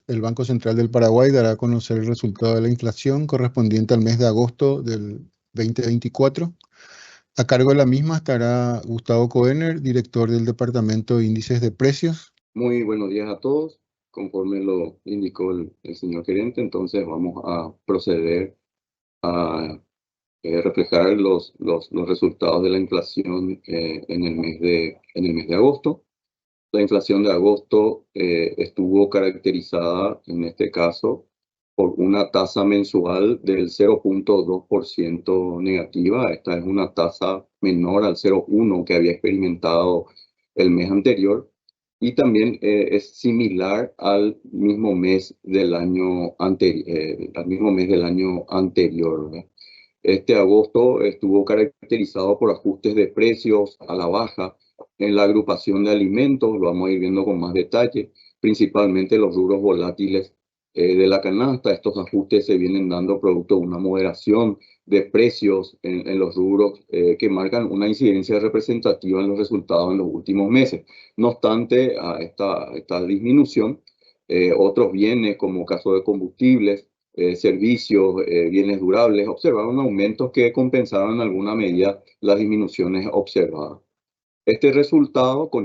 el Banco Central del Paraguay dará a conocer el resultado de la inflación correspondiente al mes de agosto del 2024. A cargo de la misma estará Gustavo Koener, director del Departamento de Índices de Precios. Muy buenos días a todos. Conforme lo indicó el señor gerente, entonces vamos a proceder a reflejar los resultados de la inflación en el mes de agosto. La inflación de agosto estuvo caracterizada, en este caso, por una tasa mensual del 0,2% negativa. Esta es una tasa menor al 0,1% que había experimentado el mes anterior. Y también es similar al mismo mes del año anterior, ¿verdad? Este agosto estuvo caracterizado por ajustes de precios a la baja en la agrupación de alimentos, lo vamos a ir viendo con más detalle, principalmente los rubros volátiles de la canasta. Estos ajustes se vienen dando producto de una moderación de precios en los rubros que marcan una incidencia representativa en los resultados en los últimos meses. No obstante, a esta disminución, otros bienes, como caso de combustibles, servicios, bienes durables, observaron aumentos que compensaron en alguna medida las disminuciones observadas. Con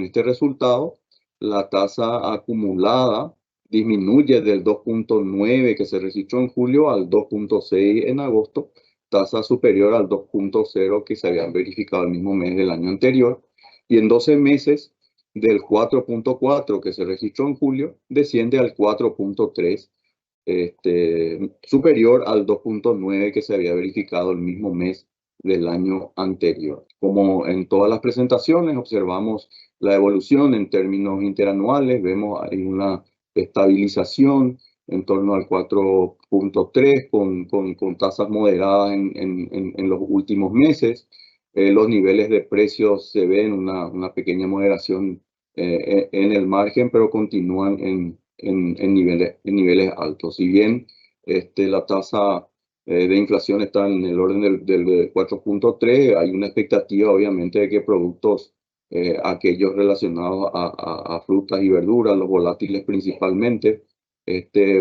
este resultado, la tasa acumulada disminuye del 2,9 que se registró en julio al 2,6 en agosto, tasa superior al 2,0 que se había verificado el mismo mes del año anterior, y en 12 meses del 4,4 que se registró en julio desciende al 4,3, superior al 2,9 que se había verificado el mismo mes del año anterior. Como en todas las presentaciones, observamos la evolución en términos interanuales, vemos ahí una estabilización en torno al 4,3 con tasas moderadas en los últimos meses. Los niveles de precios se ven una pequeña moderación en el margen, pero continúan en niveles altos. Si bien la tasa de inflación está en el orden del 4,3, hay una expectativa obviamente de que productos, aquellos relacionados a frutas y verduras, los volátiles principalmente,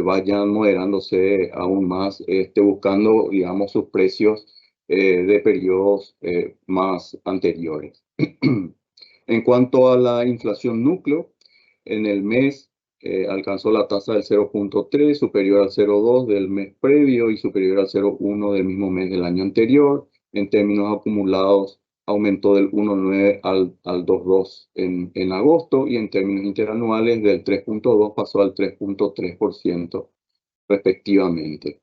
vayan moderándose aún más, buscando, digamos, sus precios de periodos más anteriores. En cuanto a la inflación núcleo, en el mes alcanzó la tasa del 0,3, superior al 0,2 del mes previo y superior al 0,1 del mismo mes del año anterior. En términos acumulados, aumentó del 1,9 al 2,2 en agosto, y en términos interanuales del 3,2 pasó al 3,3% respectivamente.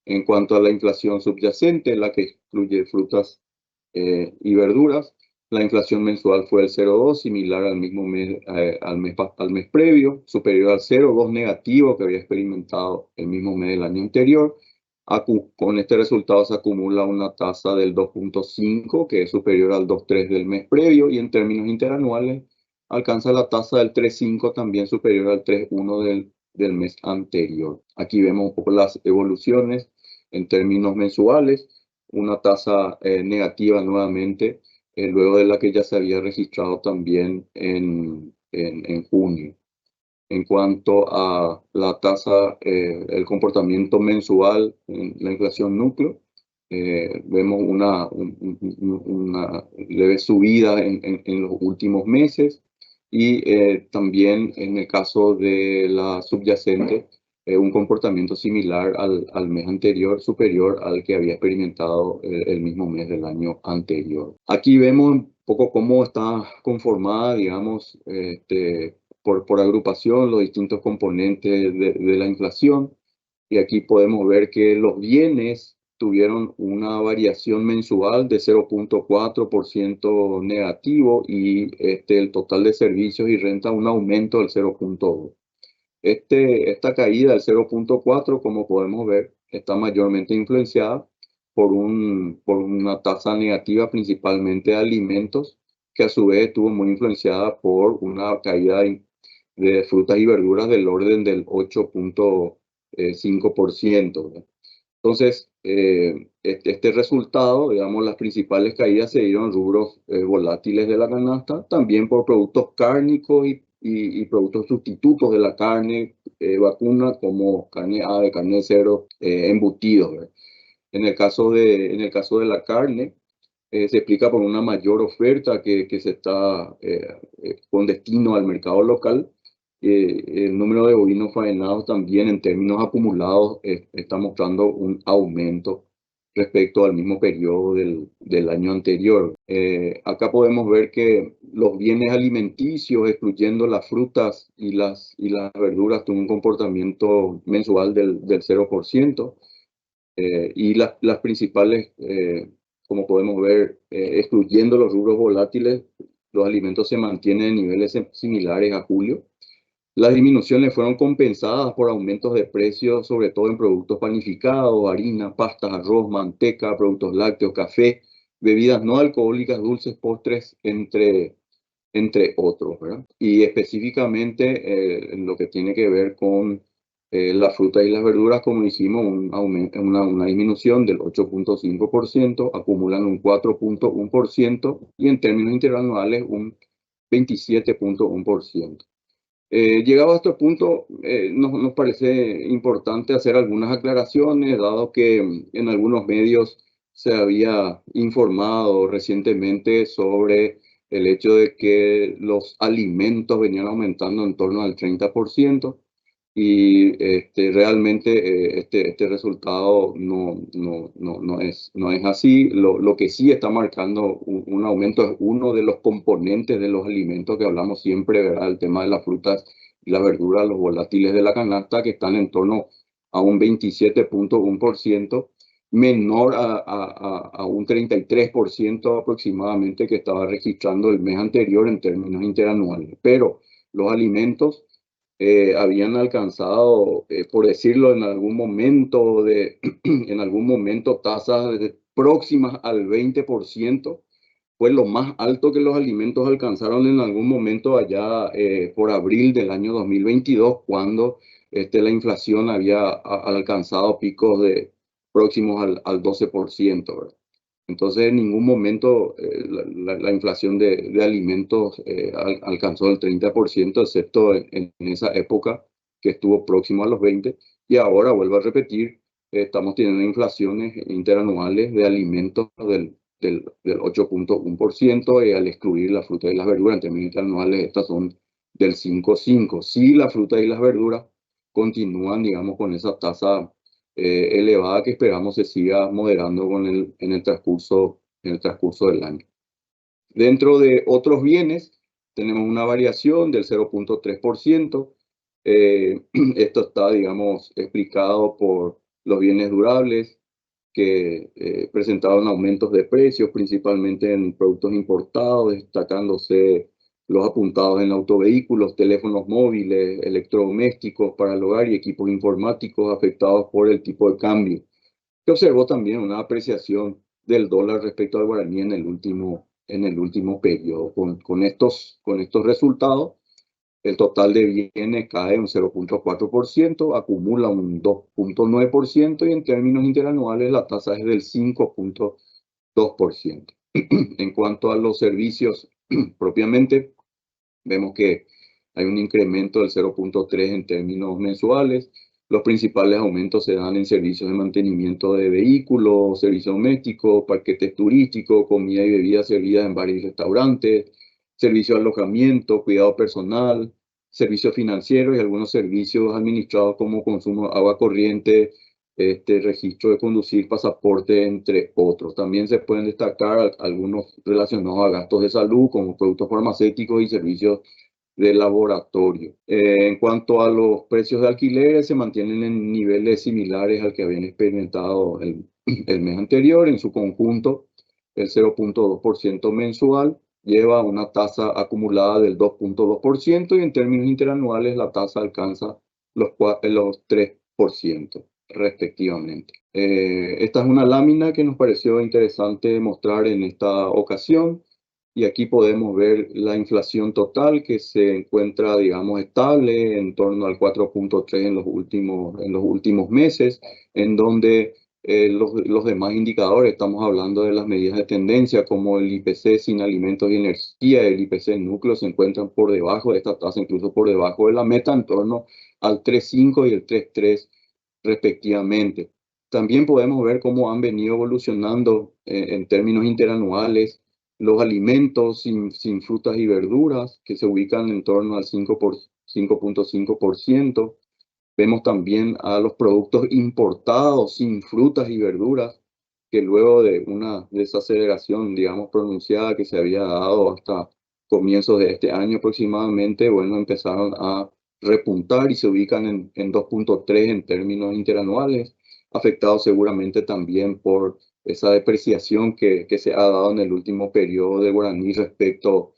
En cuanto a la inflación subyacente, la que excluye frutas y verduras, la inflación mensual fue el 0,2, similar al mismo mes, al mes previo, superior al 0,2 negativo que había experimentado el mismo mes del año anterior. Con este resultado se acumula una tasa del 2,5, que es superior al 2,3 del mes previo, y en términos interanuales alcanza la tasa del 3,5, también superior al 3,1 del mes anterior. Aquí vemos un poco las evoluciones en términos mensuales, una tasa negativa nuevamente, luego de la que ya se había registrado también en junio. En cuanto a la tasa, el comportamiento mensual en la inflación núcleo, vemos una leve subida en los últimos meses, y también en el caso de la subyacente, un comportamiento similar al mes anterior, superior al que había experimentado el mismo mes del año anterior. Aquí vemos un poco cómo está conformada, digamos, por agrupación, los distintos componentes de la inflación. Y aquí podemos ver que los bienes tuvieron una variación mensual de 0,4% negativo, y el total de servicios y renta un aumento del 0,2%. Esta caída del 0,4, como podemos ver, está mayormente influenciada por una tasa negativa, principalmente de alimentos, que a su vez estuvo muy influenciada por una caída de frutas y verduras del orden del 8,5%. Entonces, este resultado, digamos, las principales caídas se dieron en rubros volátiles de la canasta, también por productos cárnicos y productos sustitutos de la carne vacuna, como carne ave, carne de cerdo, embutidos, ¿verdad? En el caso de la carne, se explica por una mayor oferta que se está con destino al mercado local. El número de bovinos faenados también en términos acumulados está mostrando un aumento respecto al mismo periodo del año anterior. Acá podemos ver que los bienes alimenticios, excluyendo las frutas y las verduras, tienen un comportamiento mensual del 0%. Y las principales, como podemos ver, excluyendo los rubros volátiles, los alimentos se mantienen en niveles similares a julio. Las disminuciones fueron compensadas por aumentos de precios, sobre todo en productos panificados, harina, pastas, arroz, manteca, productos lácteos, café, bebidas no alcohólicas, dulces, postres, entre otros, ¿verdad? Y específicamente en lo que tiene que ver con las frutas y las verduras, como hicimos, una disminución del 8.5%, acumulan un 4.1% y en términos interanuales un 27.1%. Llegado a este punto, nos parece importante hacer algunas aclaraciones, dado que en algunos medios se había informado recientemente sobre el hecho de que los alimentos venían aumentando en torno al 30%, y realmente este resultado no es así. Lo que sí está marcando un aumento es uno de los componentes de los alimentos que hablamos siempre, ¿verdad? El tema de las frutas y las verduras, los volátiles de la canasta, que están en torno a un 27.1%, menor a un 33% aproximadamente que estaba registrando el mes anterior en términos interanuales. Pero los alimentos habían alcanzado, por decirlo, en algún momento en algún momento tasas próximas al 20%. Fue lo más alto que los alimentos alcanzaron en algún momento allá por abril del año 2022, cuando la inflación había alcanzado picos próximos al 12%, ¿verdad? Entonces, en ningún momento la inflación de alimentos alcanzó el 30%, excepto en esa época que estuvo próximo a los 20%. Y ahora, vuelvo a repetir, estamos teniendo inflaciones interanuales de alimentos del 8.1%, y al excluir la fruta y las verduras, en términos interanuales, estas son del 5.5%. Sí, la fruta y las verduras continúan, digamos, con esa tasa elevada que esperamos se siga moderando en el transcurso del año. Dentro de otros bienes, tenemos una variación del 0.3%. Esto está, digamos, explicado por los bienes durables, que presentaron aumentos de precios, principalmente en productos importados, destacándose los apuntados en autovehículos, teléfonos móviles, electrodomésticos para el hogar y equipos informáticos afectados por el tipo de cambio. Se observó también una apreciación del dólar respecto al guaraní en el último periodo. Con estos resultados, el total de bienes cae un 0.4%, acumula un 2.9%, y en términos interanuales la tasa es del 5.2%. En cuanto a los servicios propiamente, vemos que hay un incremento del 0.3% en términos mensuales. Los principales aumentos se dan en servicios de mantenimiento de vehículos, servicios domésticos, paquetes turísticos, comida y bebidas servidas en bares y restaurantes, servicio de alojamiento, cuidado personal, servicios financieros y algunos servicios administrados como consumo de agua corriente, registro de conducir, pasaporte, entre otros. También se pueden destacar algunos relacionados a gastos de salud, como productos farmacéuticos y servicios de laboratorio. En cuanto a los precios de alquileres, se mantienen en niveles similares al que habían experimentado el mes anterior. En su conjunto, el 0.2% mensual lleva una tasa acumulada del 2.2%, y en términos interanuales la tasa alcanza los 3% respectivamente. Esta es una lámina que nos pareció interesante mostrar en esta ocasión, y aquí podemos ver la inflación total, que se encuentra, digamos, estable en torno al 4.3% en los últimos meses, en donde los demás indicadores. Estamos hablando de las medidas de tendencia como el IPC sin alimentos y energía, el IPC núcleo se encuentran por debajo de esta tasa, incluso por debajo de la meta, en torno al 3,5 y el 3,3 respectivamente. También podemos ver cómo han venido evolucionando en términos interanuales los alimentos sin frutas y verduras, que se ubican en torno al 5,5%. Vemos también a los productos importados sin frutas y verduras, que luego de una desaceleración, digamos, pronunciada que se había dado hasta comienzos de este año aproximadamente, bueno, empezaron a repuntar y se ubican en 2,3 en términos interanuales, afectados seguramente también por esa depreciación que se ha dado en el último periodo del guaraní respecto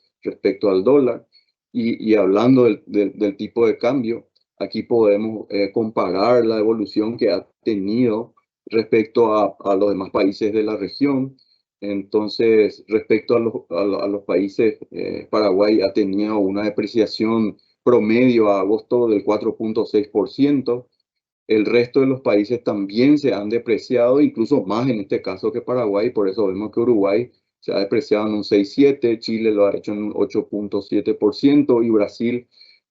al dólar. Y hablando del tipo de cambio, aquí podemos comparar la evolución que ha tenido respecto a los demás países de la región. Entonces, respecto a los países, Paraguay ha tenido una depreciación promedio a agosto del 4,6%. El resto de los países también se han depreciado, incluso más en este caso que Paraguay. Por eso vemos que Uruguay se ha depreciado en un 6,7%, Chile lo ha hecho en un 8,7% y Brasil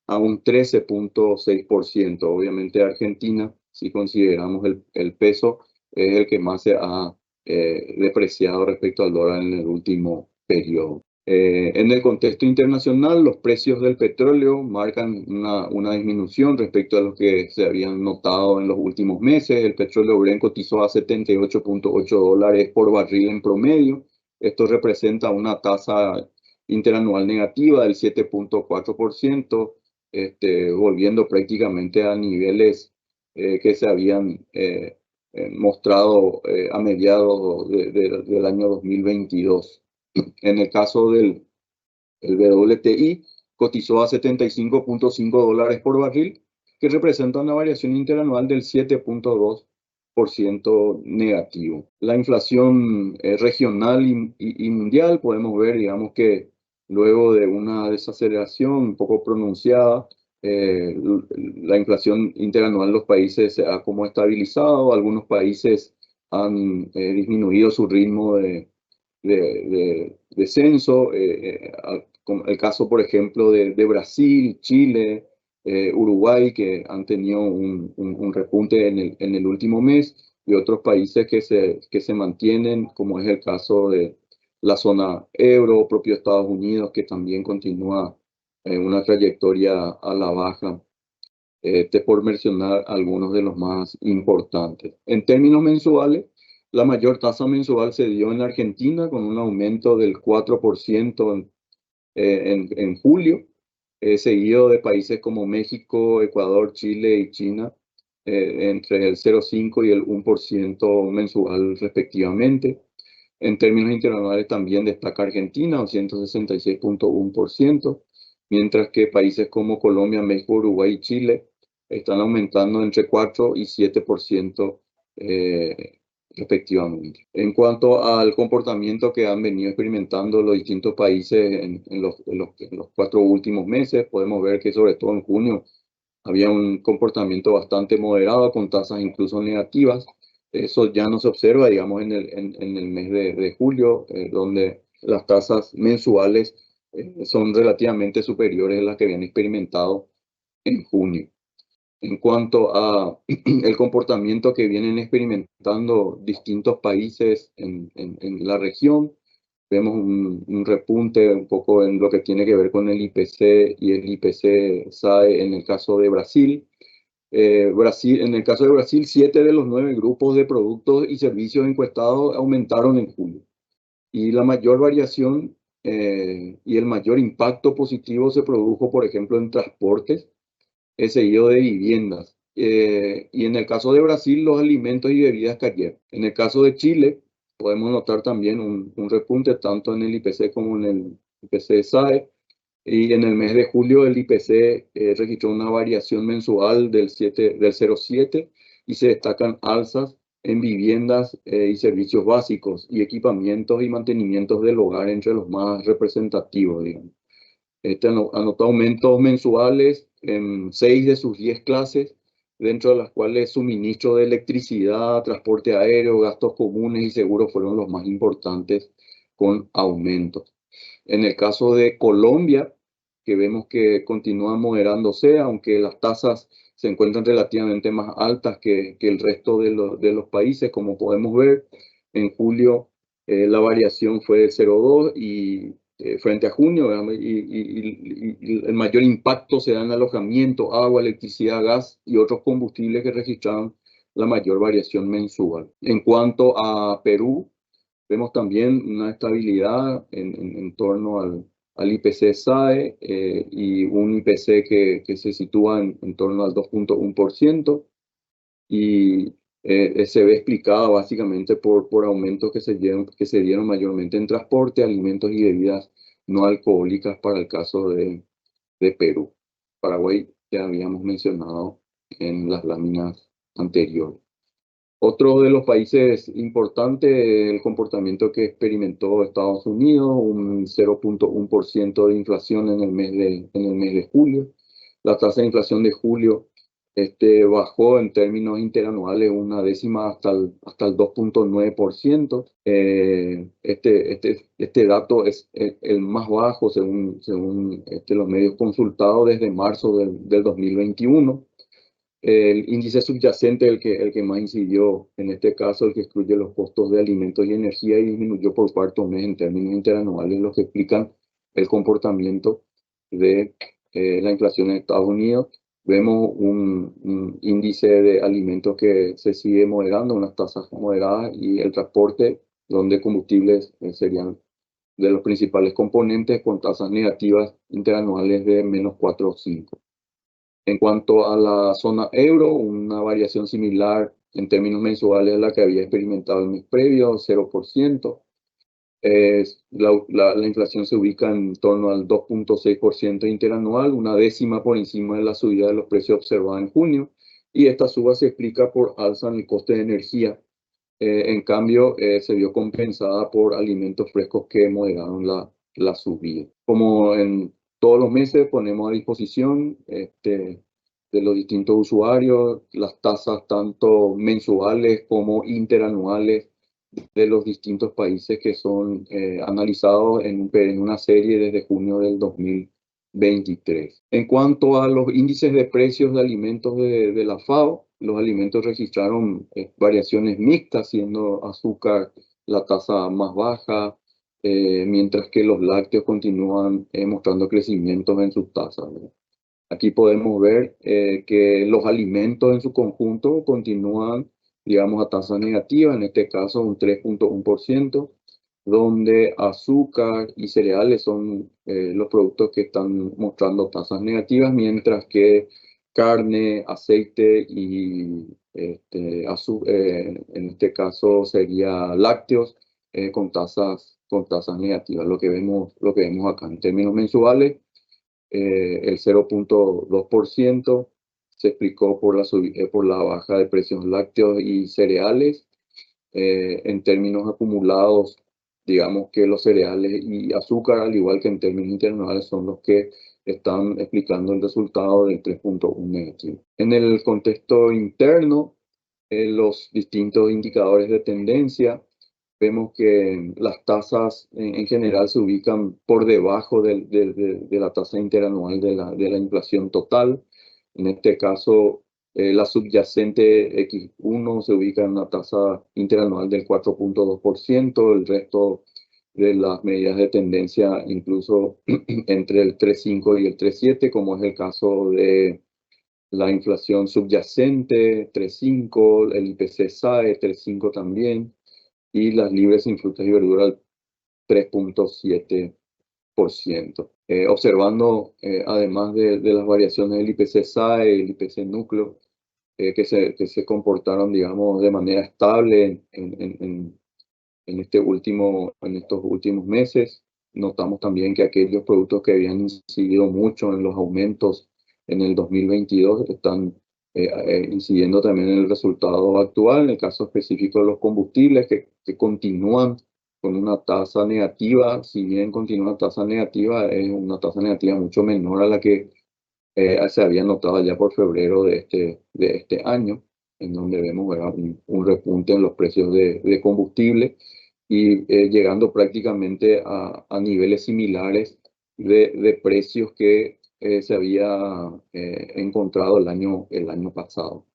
a un 13,6%. Obviamente Argentina, si consideramos el peso, es el que más se ha depreciado respecto al dólar en el último periodo. En el contexto internacional, los precios del petróleo marcan una disminución respecto a lo que se habían notado en los últimos meses. El petróleo Brent cotizó a $78,8 por barril en promedio. Esto representa una tasa interanual negativa del 7,4%, volviendo prácticamente a niveles que se habían mostrado a mediados del año 2022. En el caso del WTI, cotizó a $75,5 por barril, que representa una variación interanual del 7,2% negativo. La inflación regional y mundial, podemos ver, digamos que luego de una desaceleración un poco pronunciada, la inflación interanual de los países se ha como estabilizado. Algunos países han disminuido su ritmo de descenso, como el caso, por ejemplo, de Brasil, Chile, Uruguay, que han tenido un repunte en el último mes, y otros países que se mantienen, como es el caso de la zona euro, propio Estados Unidos, que también continúa una trayectoria a la baja, por mencionar algunos de los más importantes. En términos mensuales, la mayor tasa mensual se dio en Argentina con un aumento del 4% en julio, seguido de países como México, Ecuador, Chile y China, entre el 0,5 y el 1% mensual respectivamente. En términos interanuales también destaca Argentina, un 166,1%, mientras que países como Colombia, México, Uruguay y Chile están aumentando entre 4 y 7% respectivamente. En cuanto al comportamiento que han venido experimentando los distintos países en los 4 últimos meses, podemos ver que sobre todo en junio había un comportamiento bastante moderado con tasas incluso negativas. Eso ya no se observa, digamos, en el mes de julio, donde las tasas mensuales son relativamente superiores a las que habían experimentado en junio. En cuanto a el comportamiento que vienen experimentando distintos países en la región, vemos un repunte un poco en lo que tiene que ver con el IPC y el IPC-SAE en el caso de Brasil. En el caso de Brasil, 7 de los 9 grupos de productos y servicios encuestados aumentaron en julio. Y la mayor variación y el mayor impacto positivo se produjo, por ejemplo, en transportes, seguido de viviendas. Y en el caso de Brasil, los alimentos y bebidas cayeron. En el caso de Chile, podemos notar también un repunte tanto en el IPC como en el IPC-SAE. Y en el mes de julio el IPC registró una variación mensual del 0,7 y se destacan alzas en viviendas y servicios básicos y equipamientos y mantenimientos del hogar entre los más representativos, digamos. Anotó aumentos mensuales en 6 de sus 10 clases dentro de las cuales suministro de electricidad, transporte aéreo, gastos comunes y seguros fueron los más importantes con aumentos. En el caso de Colombia, que vemos que continúa moderándose, aunque las tasas se encuentran relativamente más altas que el resto de los países, como podemos ver. En julio la variación fue de 0,2 y frente a junio, y el mayor impacto se da en alojamiento, agua, electricidad, gas y otros combustibles que registraron la mayor variación mensual. En cuanto a Perú, vemos también una estabilidad en torno al IPC-SAE y un IPC que se sitúa en torno al 2,1%, y se ve explicado básicamente por aumentos que se dieron mayormente en transporte, alimentos y bebidas no alcohólicas para el caso de Perú. Paraguay ya habíamos mencionado en las láminas anteriores. Otro de los países importantes, el comportamiento que experimentó Estados Unidos, un 0,1% de inflación en el mes de julio. La tasa de inflación de julio bajó en términos interanuales una décima hasta el 2,9%. Este dato es el más bajo según los medios consultados desde marzo del 2021. El índice subyacente, el que más incidió en este caso, el que excluye los costos de alimentos y energía, y disminuyó por cuarto mes en términos interanuales, los que explican el comportamiento de la inflación en Estados Unidos. Vemos un índice de alimentos que se sigue moderando, unas tasas moderadas, y el transporte, donde combustibles serían de los principales componentes, con tasas negativas interanuales de menos 4,5. En cuanto a la zona euro, una variación similar en términos mensuales a la que había experimentado el mes previo, 0%. La inflación se ubica en torno al 2,6% interanual, una décima por encima de la subida de los precios observada en junio, y esta suba se explica por alza en el coste de energía. En cambio, se vio compensada por alimentos frescos que moderaron la subida. Como en todos los meses, ponemos a disposición de los distintos usuarios las tasas tanto mensuales como interanuales de los distintos países que son analizados en una serie desde junio del 2023. En cuanto a los índices de precios de alimentos de la FAO, los alimentos registraron variaciones mixtas, siendo azúcar la tasa más baja, mientras que los lácteos continúan mostrando crecimientos en sus tasas, ¿verdad? Aquí podemos ver que los alimentos en su conjunto continúan, digamos, a tasa negativa, en este caso un 3,1%, donde azúcar y cereales son los productos que están mostrando tasas negativas, mientras que carne, aceite y en este caso sería lácteos con tasas negativas. Lo que vemos acá en términos mensuales, el 0,2% se explicó por la baja de precios lácteos y cereales. En términos acumulados, digamos que los cereales y azúcar, al igual que en términos interanuales, son los que están explicando el resultado del 3,1 negativo. En el contexto interno, los distintos indicadores de tendencia, vemos que las tasas en general se ubican por debajo de la tasa interanual de la inflación total. En este caso, la subyacente X1 se ubica en una tasa interanual del 4,2%, el resto de las medidas de tendencia incluso entre el 3,5 y el 3,7, como es el caso de la inflación subyacente, 3,5, el IPC-SAE, 3,5 también, y las libres sin frutas y verduras, 3,7%. Observando, además de las variaciones del IPC-SAE y el IPC núcleo, que se comportaron, digamos, de manera estable en estos últimos meses, notamos también que aquellos productos que habían incidido mucho en los aumentos en el 2022 están incidiendo también en el resultado actual. En el caso específico de los combustibles, que continúan con una tasa negativa, si bien continúa tasa negativa, es una tasa negativa mucho menor a la que se había notado ya por febrero de este año, en donde vemos, ¿verdad?, un repunte en los precios de combustible y llegando prácticamente a niveles similares de precios que se había encontrado el año pasado.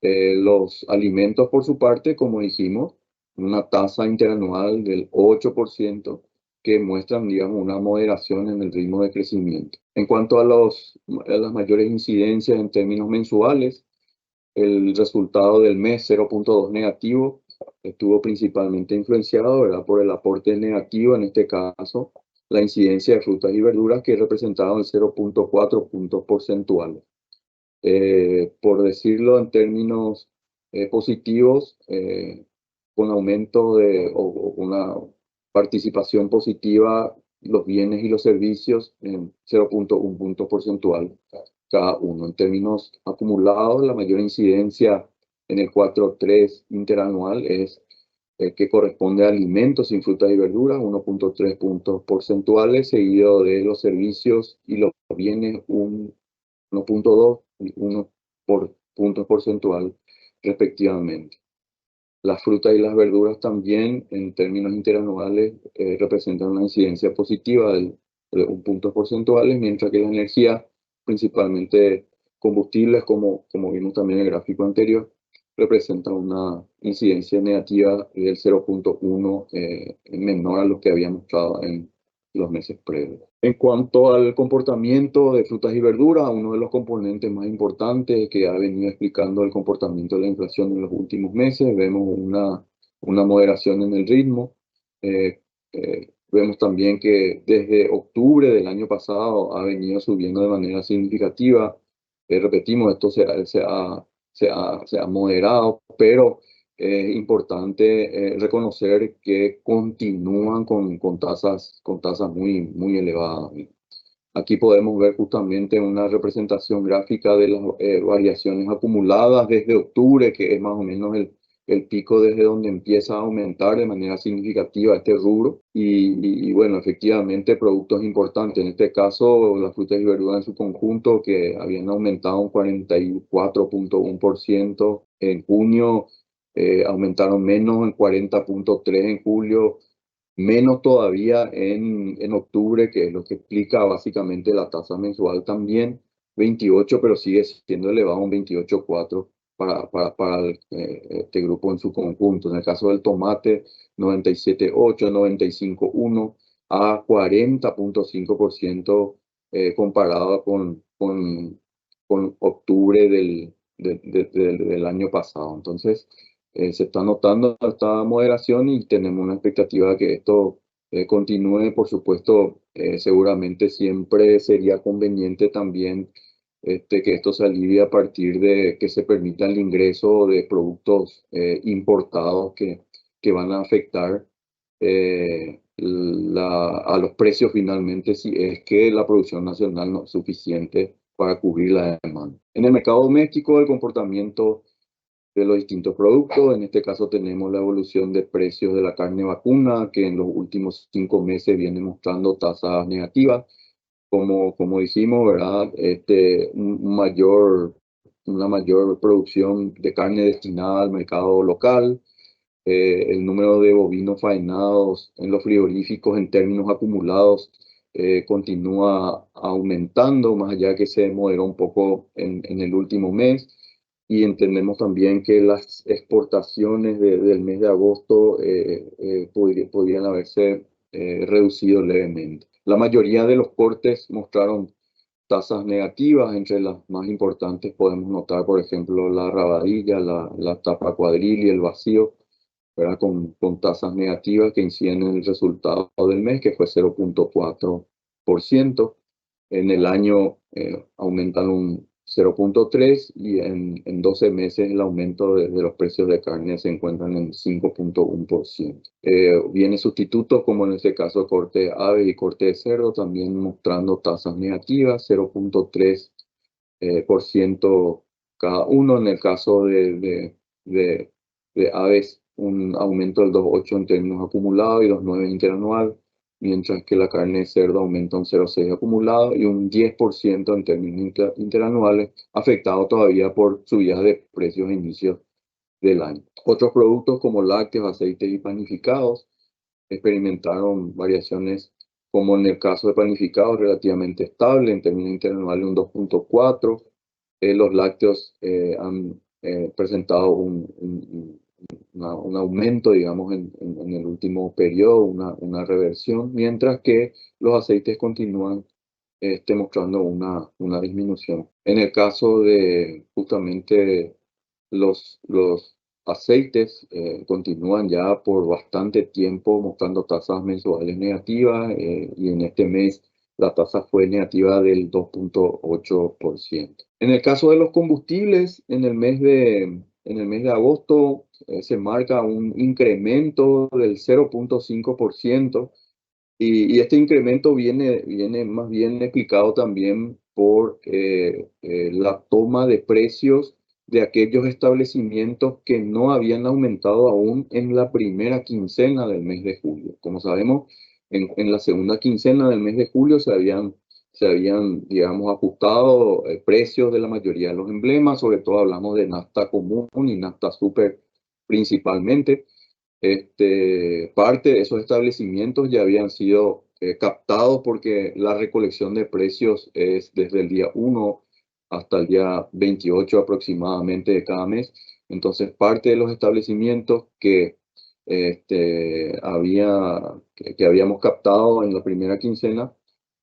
Los alimentos, por su parte, como dijimos, una tasa interanual del 8% que muestran, digamos, una moderación en el ritmo de crecimiento. En cuanto a las mayores incidencias en términos mensuales, el resultado del mes 0.2 negativo estuvo principalmente influenciado, ¿verdad?, por el aporte negativo, en este caso, la incidencia de frutas y verduras, que representaron el 0.4 puntos porcentuales. Por decirlo en términos positivos, con aumento o una participación positiva, los bienes y los servicios en 0.1 punto porcentual cada uno. En términos acumulados, la mayor incidencia en el 4.3 interanual es que corresponde a alimentos sin frutas y verduras, 1.3 puntos porcentuales, seguido de los servicios y los bienes, 1.2 y 1 puntos porcentual respectivamente. Las frutas y las verduras también, en términos interanuales, representan una incidencia positiva de 1 puntos porcentuales, mientras que la energía, principalmente combustibles, como vimos también en el gráfico anterior, representa una incidencia negativa del 0.1, menor a lo que había mostrado en los meses previos. En cuanto al comportamiento de frutas y verduras, uno de los componentes más importantes que ha venido explicando el comportamiento de la inflación en los últimos meses, vemos una moderación en el ritmo. Vemos también que desde octubre del año pasado ha venido subiendo de manera significativa. Repetimos, esto se ha moderado, pero es importante reconocer que continúan con tasas muy elevadas. Aquí podemos ver justamente una representación gráfica de las variaciones acumuladas desde octubre, que es más o menos el pico desde donde empieza a aumentar de manera significativa este rubro. Y bueno, efectivamente, productos importantes, en este caso las frutas y verduras en su conjunto, que habían aumentado un 44.1% en junio, aumentaron menos en 40.3% en julio, menos todavía en octubre, que es lo que explica básicamente la tasa mensual también, 28, pero sigue siendo elevado, un 28.4 para este grupo en su conjunto. En el caso del tomate, 97.8, 95.1 a 40.5%, comparado con octubre del año pasado. Entonces, se está notando esta moderación y tenemos una expectativa de que esto continúe. Por supuesto, seguramente siempre sería conveniente también que esto se alivie a partir de que se permita el ingreso de productos importados que van a afectar a los precios finalmente, si es que la producción nacional no es suficiente para cubrir la demanda. En el mercado doméstico, el comportamiento de los distintos productos. En este caso tenemos la evolución de precios de la carne vacuna, que en los últimos 5 meses viene mostrando tasas negativas. Como dijimos, ¿verdad? Una mayor producción de carne destinada al mercado local. El número de bovinos faenados en los frigoríficos en términos acumulados continúa aumentando, más allá que se moderó un poco en el último mes. Y entendemos también que las exportaciones del mes de agosto podrían haberse reducido levemente. La mayoría de los cortes mostraron tasas negativas. Entre las más importantes podemos notar, por ejemplo, la rabadilla, la tapa cuadril y el vacío, ¿verdad?, con tasas negativas que inciden en el resultado del mes, que fue 0.4%. En el año aumentan un 0.3%, y en 12 meses el aumento de los precios de carne se encuentran en 5.1%. Bienes sustitutos, como en este caso corte de aves y corte de cerdo, también mostrando tasas negativas, 0.3% cada uno. En el caso de aves, un aumento del 2.8 en términos acumulados y 2.9 interanual. mientras que la carne de cerdo aumenta un 0,6 acumulado y un 10% en términos interanuales, afectado todavía por subidas de precios a inicios del año. Otros productos como lácteos, aceites y panificados experimentaron variaciones, como en el caso de panificados, relativamente estable, en términos interanuales un 2,4. Los lácteos han presentado un aumento, digamos, en el último periodo, una reversión, mientras que los aceites continúan mostrando una disminución. En el caso de justamente los aceites, continúan ya por bastante tiempo mostrando tasas mensuales negativas, y en este mes la tasa fue negativa del 2,8%. En el caso de los combustibles, en el mes de agosto se marca un incremento del 0,5%, y este incremento viene más bien explicado también por la toma de precios de aquellos establecimientos que no habían aumentado aún en la primera quincena del mes de julio. Como sabemos, en la segunda quincena del mes de julio se habían, digamos, ajustado precios de la mayoría de los emblemas. Sobre todo hablamos de nafta común y nafta super principalmente. Parte de esos establecimientos ya habían sido captados, porque la recolección de precios es desde el día 1 hasta el día 28 aproximadamente de cada mes. Entonces, parte de los establecimientos que habíamos captado en la primera quincena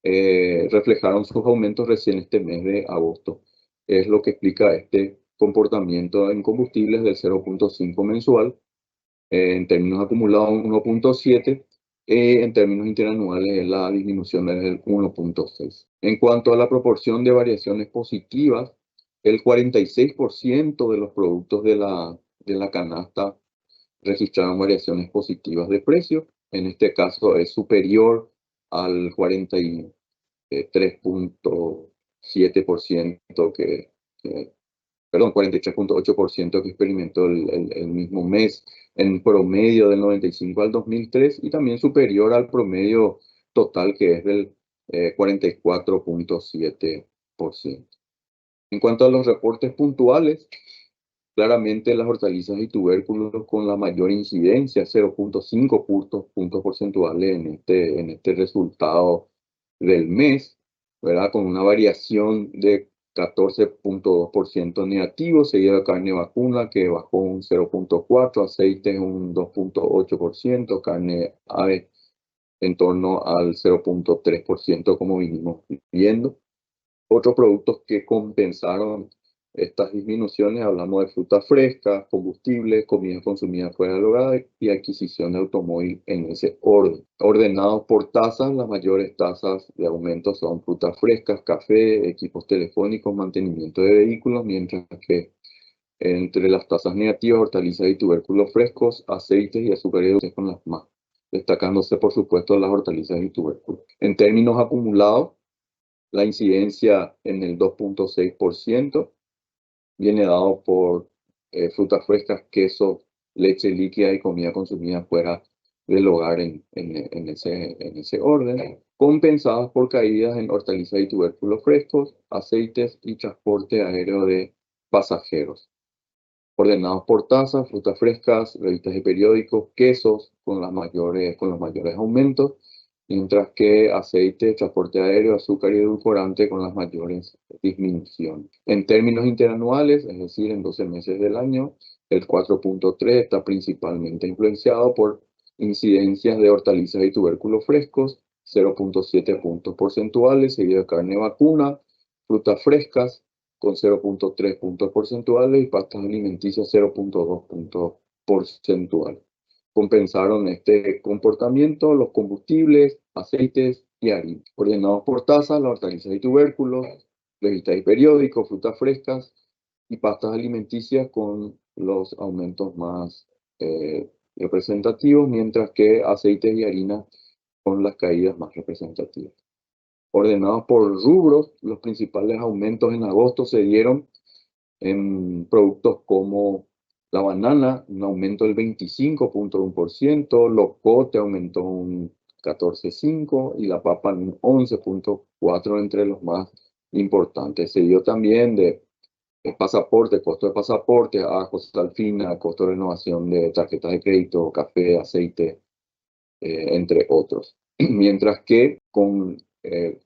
reflejaron sus aumentos recién este mes de agosto. Es lo que explica este comportamiento en combustibles del 0,5 mensual. En términos acumulados 1,7, en términos interanuales la disminución es del 1,6. En cuanto a la proporción de variaciones positivas, el 46% de los productos de la canasta registraron variaciones positivas de precio. En este caso es superior al 43,7% perdón, 43,8% que experimentó el mismo mes, en promedio del 95 al 2003, y también superior al promedio total, que es del 44,7%. En cuanto a los reportes puntuales, claramente las hortalizas y tubérculos con la mayor incidencia, 0,5 puntos porcentuales en este resultado del mes, ¿verdad? Con una variación de 14,2% negativo, seguido de carne vacuna, que bajó un 0,4%, aceite un 2,8%, carne ave en torno al 0,3%, como vinimos viendo. Otros productos que compensaron estas disminuciones, hablamos de frutas frescas, combustibles, comida consumida fuera del hogar y adquisición de automóvil en ese orden. Ordenados por tasas, las mayores tasas de aumento son frutas frescas, café, equipos telefónicos, mantenimiento de vehículos, mientras que entre las tasas negativas, hortalizas y tubérculos frescos, aceites y azúcares dulces con las más, destacándose por supuesto las hortalizas y tubérculos. En términos acumulados, la incidencia en el 2,6% viene dado por frutas frescas, queso, leche líquida y comida consumida fuera del hogar en ese orden, compensadas por caídas en hortalizas y tubérculos frescos, aceites y transporte aéreo de pasajeros. Ordenados por tasa, frutas frescas, revistas y periódicos, quesos con los mayores aumentos, mientras que aceite, transporte aéreo, azúcar y edulcorante con las mayores disminuciones. En términos interanuales, es decir, en 12 meses del año, el 4,3 está principalmente influenciado por incidencias de hortalizas y tubérculos frescos, 0,7 puntos porcentuales, seguido de carne vacuna, frutas frescas con 0,3 puntos porcentuales y pastas alimenticias 0,2 puntos porcentuales. Compensaron este comportamiento los combustibles, aceites y harina. Ordenados por tasa, las hortalizas y tubérculos, revistas y periódicos, frutas frescas y pastas alimenticias con los aumentos más representativos, mientras que aceites y harina con las caídas más representativas. Ordenados por rubros, los principales aumentos en agosto se dieron en productos como la banana, un aumento del 25,1%, locote aumentó un 14,5 y la papa en un 11,4 entre los más importantes. Se dio también de pasaporte, costo de pasaporte, ajo, sal fina, costo de renovación de tarjetas de crédito, café, aceite, entre otros. Mientras que con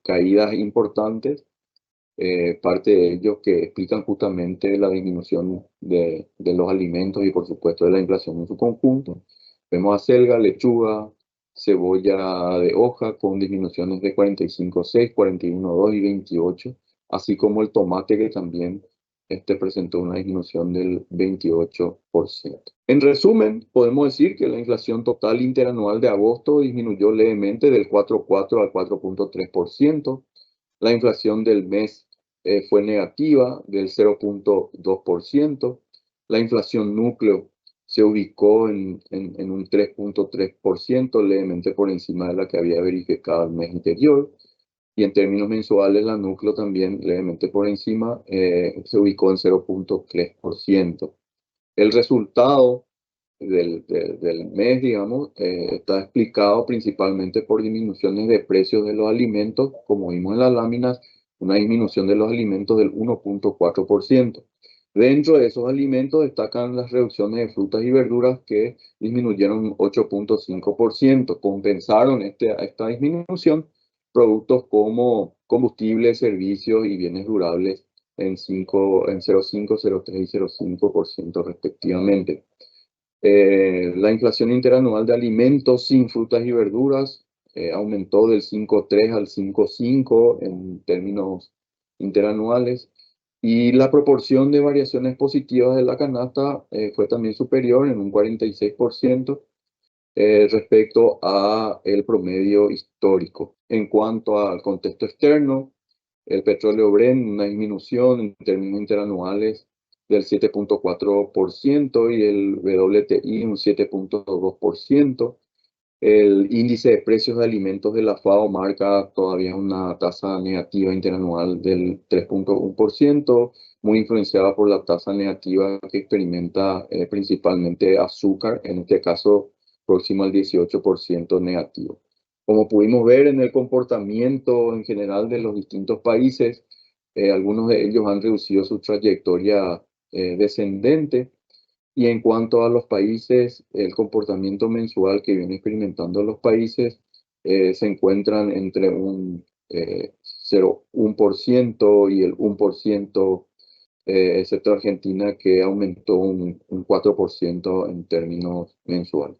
caídas importantes, parte de ellos que explican justamente la disminución de los alimentos y por supuesto de la inflación en su conjunto. Vemos acelga, lechuga, cebolla de hoja con disminuciones de 45,6, 41,2 y 28, así como el tomate que también presentó una disminución del 28%. En resumen, podemos decir que la inflación total interanual de agosto disminuyó levemente del 4,4 al 4,3%. La inflación del mes fue negativa del 0,2%. La inflación núcleo se ubicó en un 3,3%, levemente por encima de la que había verificado el mes anterior. Y en términos mensuales, la núcleo también levemente por encima, se ubicó en 0,3%. El resultado del mes, digamos, está explicado principalmente por disminuciones de precios de los alimentos, como vimos en las láminas, una disminución de los alimentos del 1,4%. Dentro de esos alimentos destacan las reducciones de frutas y verduras que disminuyeron un 8,5%. Compensaron esta disminución productos como combustibles, servicios y bienes durables en 0,5, 0,3 y 0,5% respectivamente. La inflación interanual de alimentos sin frutas y verduras aumentó del 5,3 al 5,5 en términos interanuales, y la proporción de variaciones positivas de la canasta fue también superior en un 46% respecto a el promedio histórico. En cuanto al contexto externo, el petróleo Brent, una disminución en términos interanuales del 7,4% y el WTI un 7,2%. El índice de precios de alimentos de la FAO marca todavía una tasa negativa interanual del 3,1%, muy influenciada por la tasa negativa que experimenta principalmente azúcar, en este caso próximo al 18% negativo. Como pudimos ver en el comportamiento en general de los distintos países, algunos de ellos han reducido su trayectoria descendente. Y en cuanto a los países, el comportamiento mensual que vienen experimentando los países se encuentran entre un 0,1% y el 1%, excepto Argentina, que aumentó un 4% en términos mensuales.